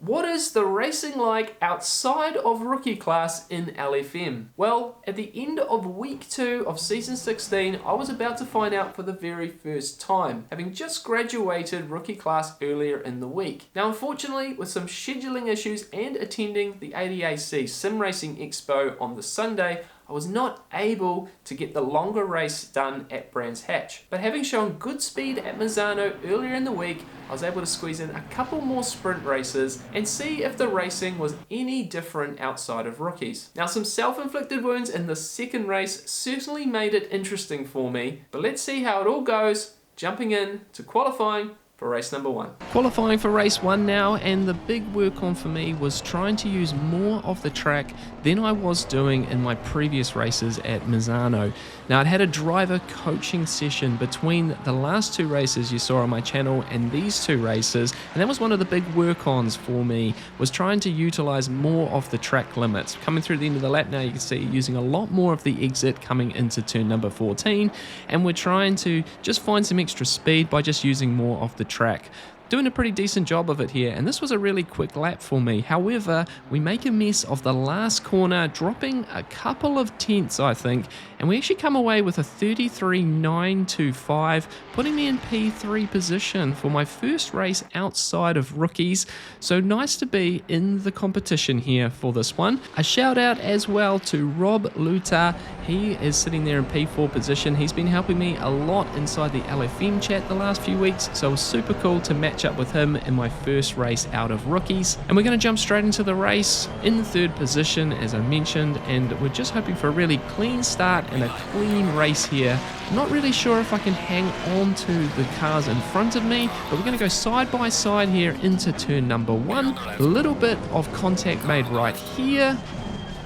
What is the racing like outside of rookie class in LFM? Well, at the end of week 2 of season 16, I was about to find out for the very first time, having just graduated rookie class earlier in the week. Now, unfortunately, with some scheduling issues and attending the ADAC Sim Racing Expo on the Sunday, I was not able to get the longer race done at Brands Hatch. But having shown good speed at Misano earlier in the week, I was able to squeeze in a couple more sprint races and see if the racing was any different outside of rookies. Now, some self-inflicted wounds in the second race certainly made it interesting for me, but let's see how it all goes, jumping in to qualifying for race number 1. Qualifying for race 1 now, and the big work on for me was trying to use more of the track than I was doing in my previous races at Misano. Now, I'd had a driver coaching session between the last 2 races you saw on my channel and these 2 races, and that was one of the big work-ons for me, was trying to utilize more of the track limits. Coming through the end of the lap now, you can see using a lot more of the exit coming into turn number 14, and we're trying to just find some extra speed by just using more of the track. Doing a pretty decent job of it here, and this was a really quick lap for me. However, we make a mess of the last corner, dropping a couple of tenths, I think, and we actually come away with a 33.925, putting me in P3 position for my first race outside of rookies. So nice to be in the competition here for this one. A shout out as well to Rob Lutar. He is sitting there in P4 position. He's been helping me a lot inside the LFM chat the last few weeks, so it was super cool to match up with him in my first race out of rookies. And we're going to jump straight into the race in the 3rd position, as I mentioned, and we're just hoping for a really clean start and a clean race here. I'm not really sure if I can hang on to the cars in front of me, but we're going to go side by side here into turn number 1. A little bit of contact made right here,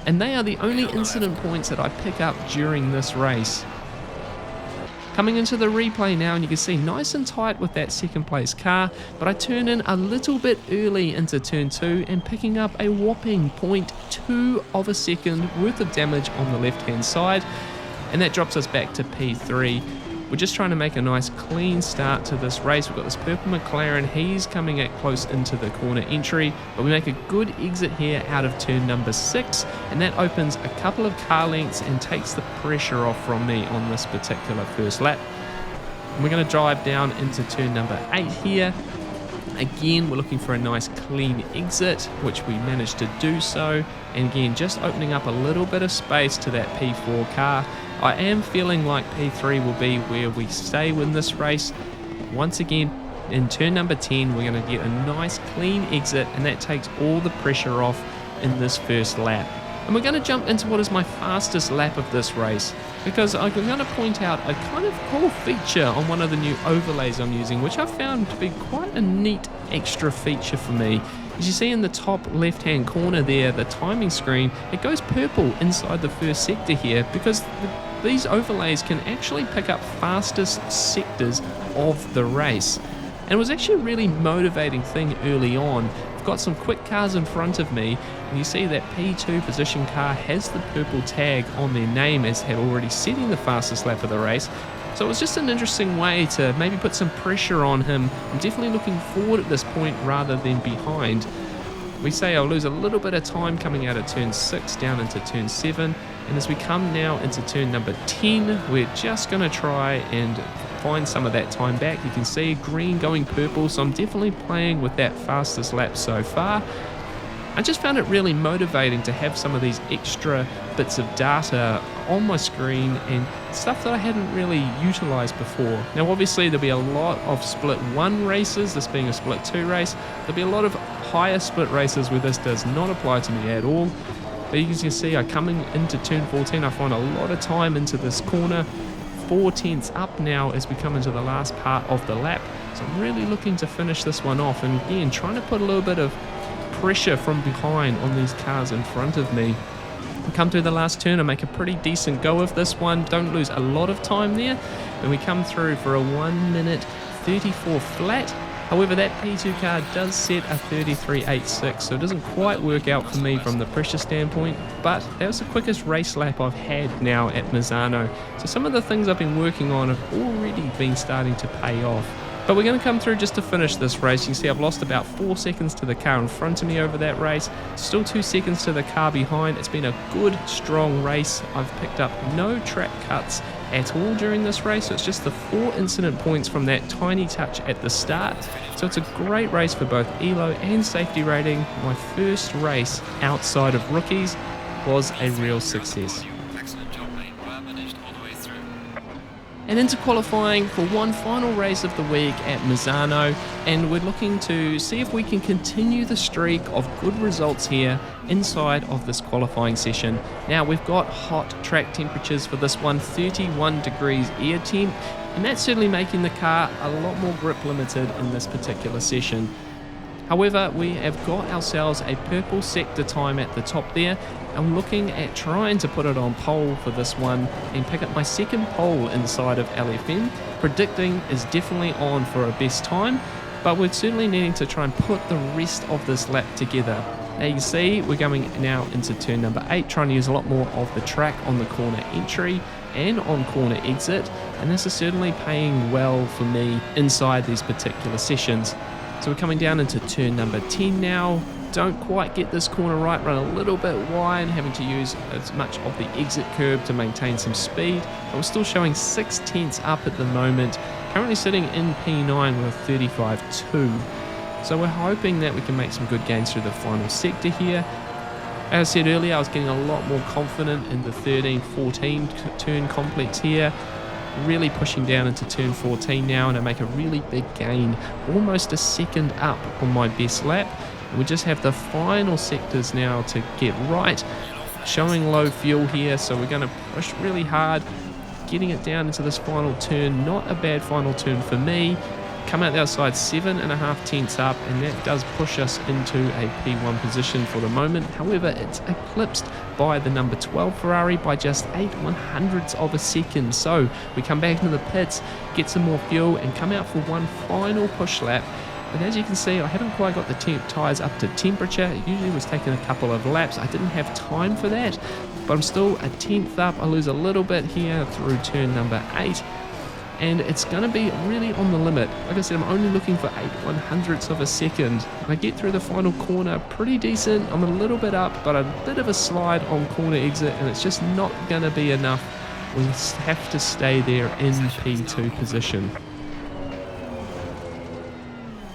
and they are the only incident points that I pick up during this race. Coming into the replay now, and you can see nice and tight with that 2nd place car, but I turn in a little bit early into turn 2 and picking up a whopping 0.2 of a second worth of damage on the left hand side, and that drops us back to P3. We're just trying to make a nice clean start to this race. We've got this purple McLaren, he's coming at close into the corner entry, but we make a good exit here out of turn number 6, and that opens a couple of car lengths and takes the pressure off from me on this particular first lap. And we're going to drive down into turn number 8 here. Again, we're looking for a nice clean exit, which we managed to do so, and again just opening up a little bit of space to that P4 car. I am feeling like P3 will be where we stay in this race. Once again, in turn number 10, we're going to get a nice clean exit, and that takes all the pressure off in this first lap. And we're going to jump into what is my fastest lap of this race, because I'm going to point out a kind of cool feature on one of the new overlays I'm using, which I found to be quite a neat extra feature for me. As you see in the top left hand corner there, the timing screen, it goes purple inside the first sector here, because these overlays can actually pick up fastest sectors of the race. And it was actually a really motivating thing early on. I've got some quick cars in front of me, and you see that P2 position car has the purple tag on their name as had already setting the fastest lap of the race. So it was just an interesting way to maybe put some pressure on him. I'm definitely looking forward at this point rather than behind. We say I'll lose a little bit of time coming out of turn 6 down into turn 7, and as we come now into turn number 10, we're just going to try and find some of that time back. You can see green going purple, so I'm definitely playing with that fastest lap so far. I just found it really motivating to have some of these extra bits of data on my screen and stuff that I hadn't really utilized before. Now obviously there'll be a lot of split 1 races, this being a split 2 race. There'll be a lot of higher split races where this does not apply to me at all. But you can see I'm coming into turn 14, I find a lot of time into this corner. 4 tenths up now as we come into the last part of the lap. So I'm really looking to finish this one off, and again trying to put a little bit of pressure from behind on these cars in front of me. We come through the last turn and make a pretty decent go of this one, don't lose a lot of time there, and we come through for a 1 minute 34 flat. However, that P2 car does set a 33.86, so it doesn't quite work out for me from the pressure standpoint, but that was the quickest race lap I've had now at Misano. So some of the things I've been working on have already been starting to pay off. But we're going to come through just to finish this race. You can see I've lost about 4 seconds to the car in front of me over that race. Still 2 seconds to the car behind. It's been a good, strong race. I've picked up no track cuts at all during this race. So it's just the 4 incident points from that tiny touch at the start. So it's a great race for both ELO and safety rating. My first race outside of rookies was a real success. And into qualifying for one final race of the week at Misano, and we're looking to see if we can continue the streak of good results here inside of this qualifying session. Now we've got hot track temperatures for this one, 31 degrees air temp, and that's certainly making the car a lot more grip limited in this particular session. However, we have got ourselves a purple sector time at the top there. I'm looking at trying to put it on pole for this one and pick up my second pole inside of LFM. Predicting is definitely on for a best time, but we're certainly needing to try and put the rest of this lap together. Now you can see we're going now into turn number 8, trying to use a lot more of the track on the corner entry and on corner exit, and this is certainly paying well for me inside these particular sessions. So we're coming down into turn number 10 now. Don't quite get this corner right, run a little bit wide, having to use as much of the exit curb to maintain some speed. But we're still showing 6 tenths up at the moment, currently sitting in P9 with 35.2. So we're hoping that we can make some good gains through the final sector here. As I said earlier, I was getting a lot more confident in the 13-14 turn complex here. Really pushing down into turn 14 now, and I make a really big gain, almost a second up on my best lap. And we just have the final sectors now to get right, showing low fuel here, so we're going to push really hard, getting it down into this final turn. Not a bad final turn for me. Come out the outside 7.5 tenths up, and that does push us into a P1 position for the moment. However, it's eclipsed by the number 12 Ferrari by just 8/100ths of a second. So we come back into the pits, get some more fuel, and come out for one final push lap. But as you can see, I haven't quite got the tyres up to temperature. It usually was taking a couple of laps. I didn't have time for that, but I'm still a tenth up. I lose a little bit here through turn number 8. And it's going to be really on the limit. Like I said, I'm only looking for 8/100ths of a second. I get through the final corner pretty decent. I'm a little bit up, but a bit of a slide on corner exit, and it's just not going to be enough. We have to stay there in P2 position.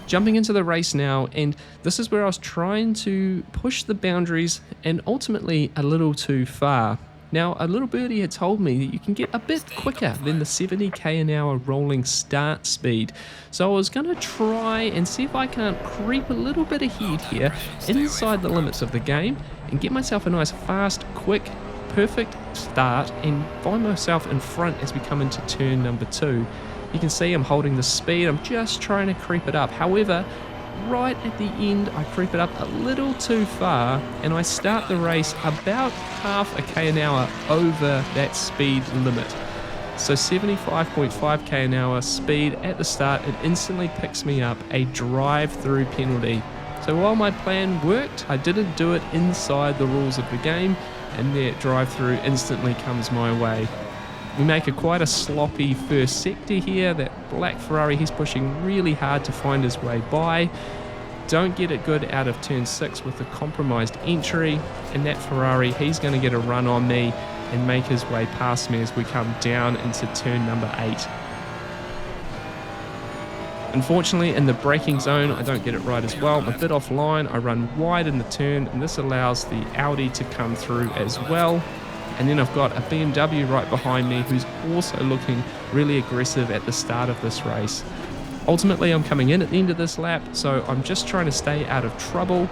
Jumping into the race now, and this is where I was trying to push the boundaries and ultimately a little too far. Now, a little birdie had told me that you can get a bit quicker than the 70k an hour rolling start speed. So I was going to try and see if I can't creep a little bit ahead here inside the limits of the game and get myself a nice fast, quick, perfect start and find myself in front as we come into turn number 2. You can see I'm holding the speed. I'm just trying to creep it up. However, right at the end, I creep it up a little too far, and I start the race about half a k an hour over that speed limit. So 75.5k an hour speed at the start, it instantly picks me up a drive-through penalty. So while my plan worked, I didn't do it inside the rules of the game, and that drive-through instantly comes my way. We make quite a sloppy first sector here. That black Ferrari, he's pushing really hard to find his way by. Don't get it good out of turn 6 with a compromised entry, and that Ferrari, he's going to get a run on me and make his way past me as we come down into turn number 8. Unfortunately, in the braking zone, I don't get it right as well. I'm a bit offline. I run wide in the turn, and this allows the Audi to come through as well. And then I've got a BMW right behind me who's also looking really aggressive at the start of this race. Ultimately, I'm coming in at the end of this lap, so I'm just trying to stay out of trouble,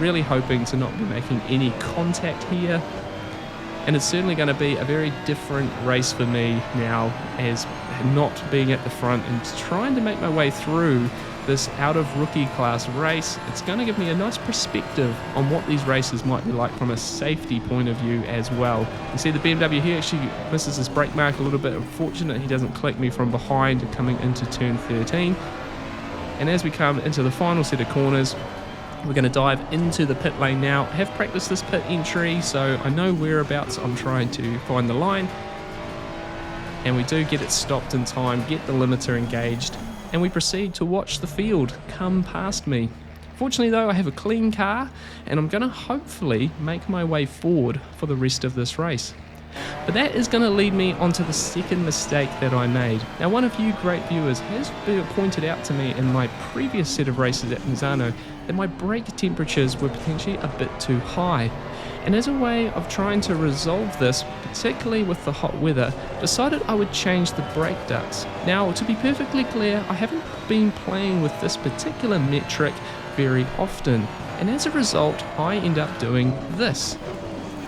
really hoping to not be making any contact here. And it's certainly going to be a very different race for me now, as not being at the front and trying to make my way through this out of rookie class race. It's going to give me a nice perspective on what these races might be like from a safety point of view as well. You see the BMW here actually misses his brake mark a little bit. Unfortunate he doesn't collect me from behind coming into turn 13. And as we come into the final set of corners, we're going to dive into the pit lane now. I have practiced this pit entry, so I know whereabouts I'm trying to find the line. And we do get it stopped in time, get the limiter engaged. and we proceed to watch the field come past me. Fortunately though, I have a clean car, and I'm going to hopefully make my way forward for the rest of this race. But that is going to lead me onto the second mistake that I made. Now, one of you great viewers has pointed out to me in my previous set of races at Misano that my brake temperatures were potentially a bit too high. And as a way of trying to resolve this, particularly with the hot weather, decided I would change the brake ducts. Now, to be perfectly clear, I haven't been playing with this particular metric very often, and as a result, I end up doing this.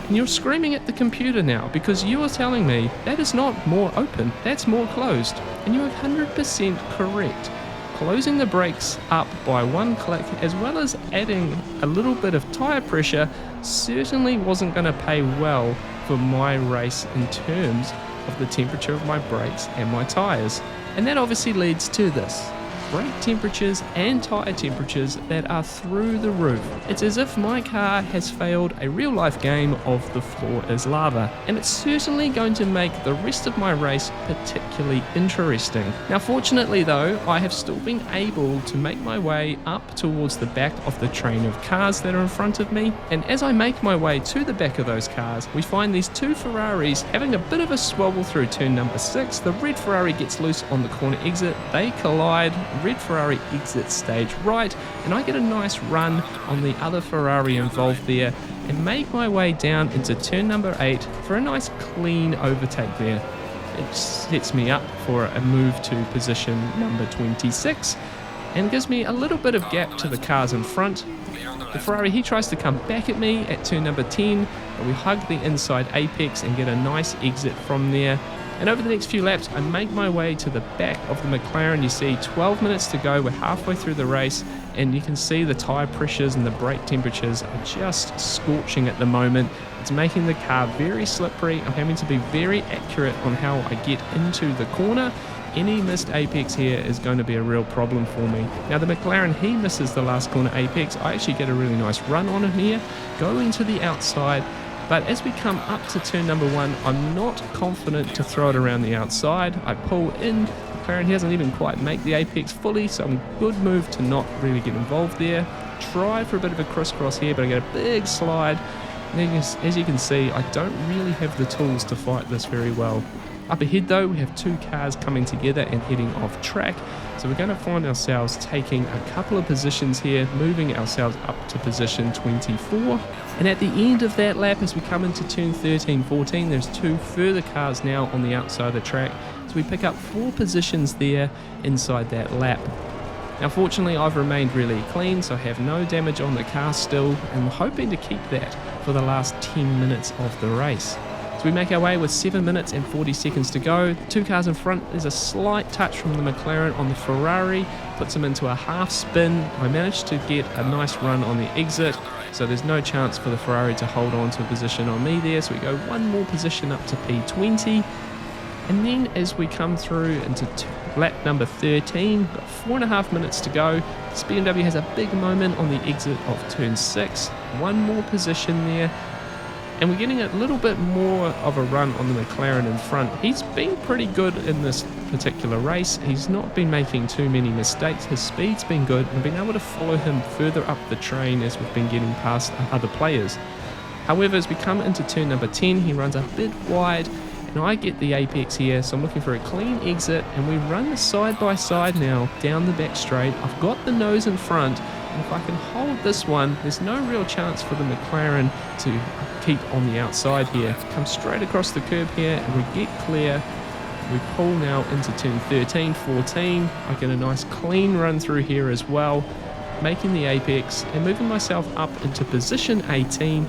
And you're screaming at the computer now because you are telling me that is not more open, that's more closed. And you are 100% correct. Closing the brakes up by one click, as well as adding a little bit of tyre pressure, certainly wasn't going to pay well for my race in terms of the temperature of my brakes and my tyres. And that obviously leads to this. Brake temperatures and tyre temperatures that are through the roof. It's as if my car has failed a real life game of the floor is lava, and it's certainly going to make the rest of my race particularly interesting. Now fortunately though, I have still been able to make my way up towards the back of the train of cars that are in front of me, and as I make my way to the back of those cars, we find these two Ferraris having a bit of a swabble through turn number 6. The red Ferrari gets loose on the corner exit, they collide, red Ferrari exits stage right, and I get a nice run on the other Ferrari involved there and make my way down into turn number 8 for a nice clean overtake there. It sets me up for a move to position number 26 and gives me a little bit of gap to the cars in front. The Ferrari, he tries to come back at me at turn number 10, but we hug the inside apex and get a nice exit from there. And over the next few laps, I make my way to the back of the McLaren. You see 12 minutes to go, we're halfway through the race, and you can see the tyre pressures and the brake temperatures are just scorching at the moment. It's making the car very slippery. I'm having to be very accurate on how I get into the corner. Any missed apex here is going to be a real problem for me. Now the McLaren, he misses the last corner apex. I actually get a really nice run on him here, going to the outside. But as we come up to turn number 1, I'm not confident to throw it around the outside. I pull in, McLaren, he doesn't even quite make the apex fully, so I'm a good move to not really get involved there. Try for a bit of a crisscross here, but I get a big slide. And as you can see, I don't really have the tools to fight this very well. Up ahead though, we have two cars coming together and heading off track. So we're going to find ourselves taking a couple of positions here, moving ourselves up to position 24. And at the end of that lap, as we come into turn 13-14, there's two further cars now on the outside of the track. So we pick up 4 positions there inside that lap. Now fortunately, I've remained really clean, so I have no damage on the car still, and I'm hoping to keep that for the last 10 minutes of the race. We make our way with 7 minutes and 40 seconds to go. 2 cars in front, there's a slight touch from the McLaren on the Ferrari, puts him into a half spin. I managed to get a nice run on the exit, so there's no chance for the Ferrari to hold on to a position on me there. So we go one more position up to P20. And then as we come through into lap number 13, got 4.5 minutes to go. This BMW has a big moment on the exit of turn 6. One more position there. And we're getting a little bit more of a run on the McLaren in front. He's been pretty good in this particular race. He's not been making too many mistakes. His speed's been good, and I've been able to follow him further up the train as we've been getting past other players. However, as we come into turn number 10, he runs a bit wide, and I get the apex here, so I'm looking for a clean exit, and we run side by side now down the back straight. I've got the nose in front, and if I can hold this one, there's no real chance for the McLaren to keep on the outside here. Come straight across the curb here, and we get clear. We pull now into turn 13-14. I get a nice clean run through here as well, making the apex and moving myself up into position 18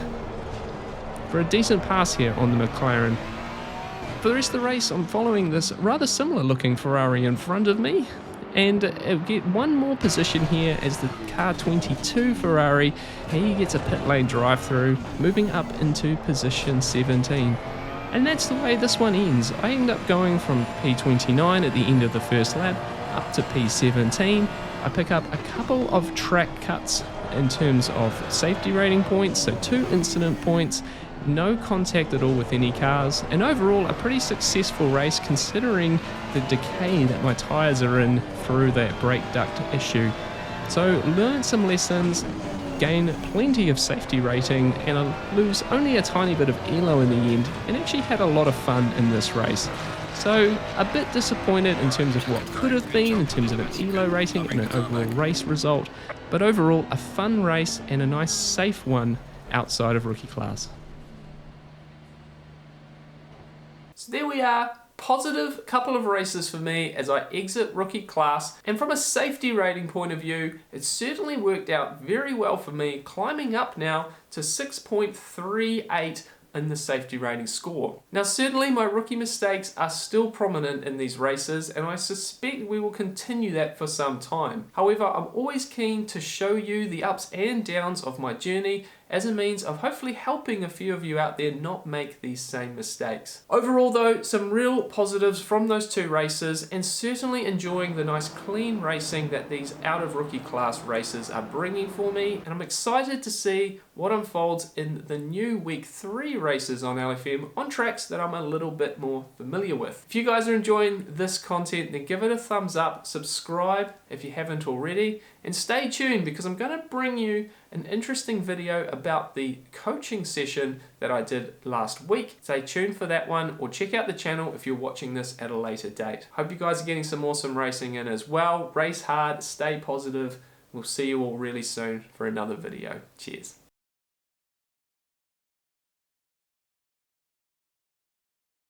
for a decent pass here on the McLaren. For the rest of the race, I'm following this rather similar looking Ferrari in front of me, and get one more position here as the car 22 Ferrari. He gets a pit lane drive through, moving up into position 17. And that's the way this one ends. I end up going from P29 at the end of the first lap up to P17. I pick up a couple of track cuts in terms of safety rating points, so 2 incident points, no contact at all with any cars, and overall a pretty successful race considering the decay that my tyres are in through that brake duct issue. So learned some lessons, gain plenty of safety rating, and I lose only a tiny bit of elo in the end, and actually had a lot of fun in this race. So a bit disappointed in terms of what could have been in terms of an elo rating and an overall race result, but overall a fun race and a nice safe one outside of rookie class. So there we are, positive couple of races for me as I exit rookie class, and from a safety rating point of view, it certainly worked out very well for me, climbing up now to 6.38 in the safety rating score. Now certainly my rookie mistakes are still prominent in these races, and I suspect we will continue that for some time. However, I'm always keen to show you the ups and downs of my journey as a means of hopefully helping a few of you out there not make these same mistakes. Overall though, some real positives from those 2 races, and certainly enjoying the nice clean racing that these out of rookie class races are bringing for me, and I'm excited to see what unfolds in the new week 3 races on LFM on tracks that I'm a little bit more familiar with. If you guys are enjoying this content, then give it a thumbs up, subscribe if you haven't already, and stay tuned because I'm going to bring you an interesting video about the coaching session that I did last week. Stay tuned for that one, or check out the channel if you're watching this at a later date. Hope you guys are getting some awesome racing in as well. Race hard, stay positive. We'll see you all really soon for another video. Cheers.